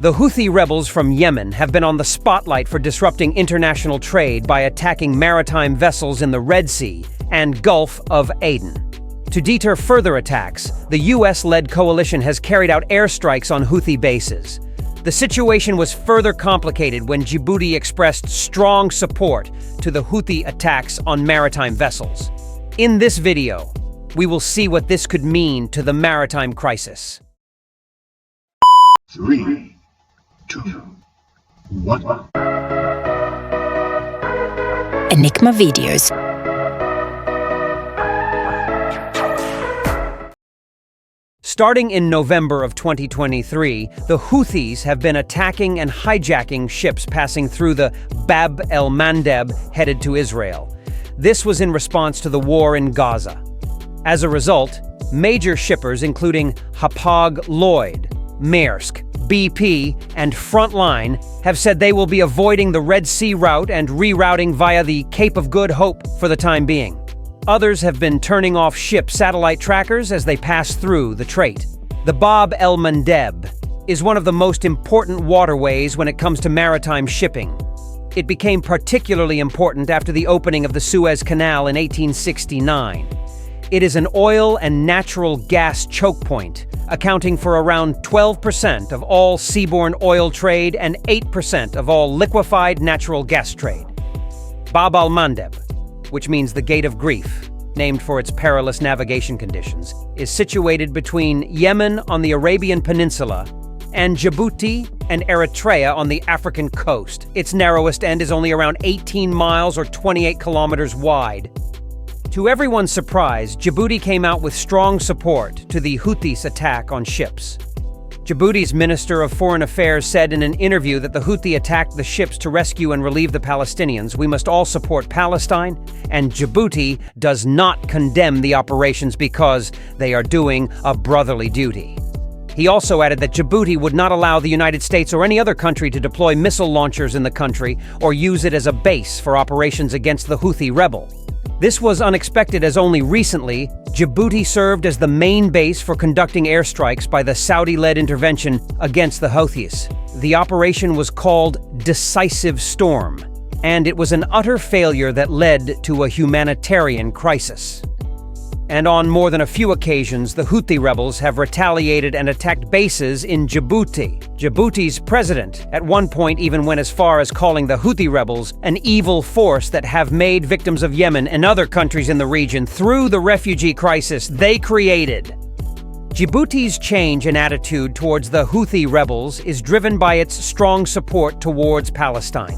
The Houthi rebels from Yemen have been on the spotlight for disrupting international trade by attacking maritime vessels in the Red Sea and Gulf of Aden. To deter further attacks, the US-led coalition has carried out airstrikes on Houthi bases. The situation was further complicated when Djibouti expressed strong support to the Houthi attacks on maritime vessels. In this video, we will see what this could mean to the maritime crisis. 3, 2, 1. Enigma Videos. Starting in November of 2023, the Houthis have been attacking and hijacking ships passing through the Bab El Mandeb headed to Israel. This was in response to the war in Gaza. As a result, major shippers including Hapag-Lloyd, Maersk, BP, and Frontline have said they will be avoiding the Red Sea route and rerouting via the Cape of Good Hope for the time being. Others have been turning off ship satellite trackers as they pass through the Strait. The Bab El Mandeb is one of the most important waterways when it comes to maritime shipping. It became particularly important after the opening of the Suez Canal in 1869. It is an oil and natural gas choke point, accounting for around 12% of all seaborne oil trade and 8% of all liquefied natural gas trade. Bab El Mandeb, which means the Gate of Grief, named for its perilous navigation conditions, is situated between Yemen on the Arabian Peninsula and Djibouti and Eritrea on the African coast. Its narrowest end is only around 18 miles or 28 kilometers wide. To everyone's surprise, Djibouti came out with strong support to the Houthis' attack on ships. Djibouti's Minister of Foreign Affairs said in an interview that the Houthi attacked the ships to rescue and relieve the Palestinians. We must all support Palestine, and Djibouti does not condemn the operations because they are doing a brotherly duty. He also added that Djibouti would not allow the United States or any other country to deploy missile launchers in the country or use it as a base for operations against the Houthi rebel. This was unexpected as only recently, Djibouti served as the main base for conducting airstrikes by the Saudi-led intervention against the Houthis. The operation was called Decisive Storm, and it was an utter failure that led to a humanitarian crisis. And on more than a few occasions, the Houthi rebels have retaliated and attacked bases in Djibouti. Djibouti's president at one point even went as far as calling the Houthi rebels an evil force that have made victims of Yemen and other countries in the region through the refugee crisis they created. Djibouti's change in attitude towards the Houthi rebels is driven by its strong support towards Palestine.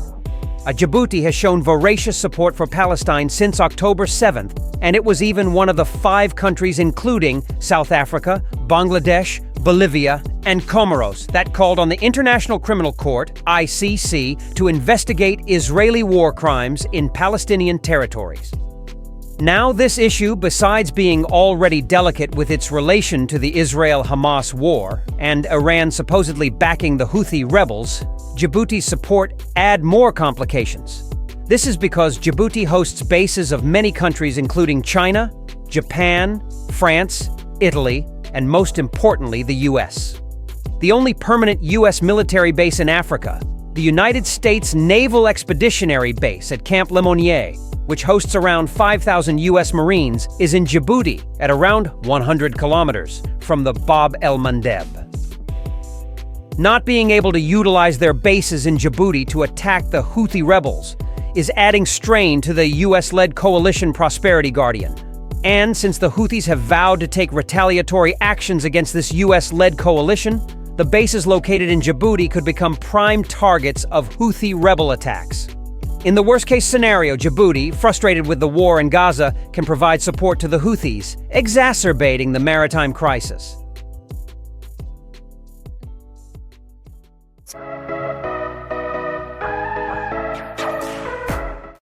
Djibouti has shown voracious support for Palestine since October 7th, and it was even one of the 5 countries, including South Africa, Bangladesh, Bolivia, and Comoros, that called on the International Criminal Court, ICC, to investigate Israeli war crimes in Palestinian territories. Now, this issue, besides being already delicate with its relation to the Israel-Hamas war and Iran supposedly backing the Houthi rebels, Djibouti's support add more complications. This is because Djibouti hosts bases of many countries including China, Japan, France, Italy, and most importantly, the US. The only permanent US military base in Africa, the United States Naval Expeditionary Base at Camp Lemonnier, which hosts around 5,000 US Marines, is in Djibouti at around 100 kilometers from the Bab El Mandeb. Not being able to utilize their bases in Djibouti to attack the Houthi rebels is adding strain to the US-led coalition Prosperity Guardian. And since the Houthis have vowed to take retaliatory actions against this US-led coalition, the bases located in Djibouti could become prime targets of Houthi rebel attacks. In the worst-case scenario, Djibouti, frustrated with the war in Gaza, can provide support to the Houthis, exacerbating the maritime crisis.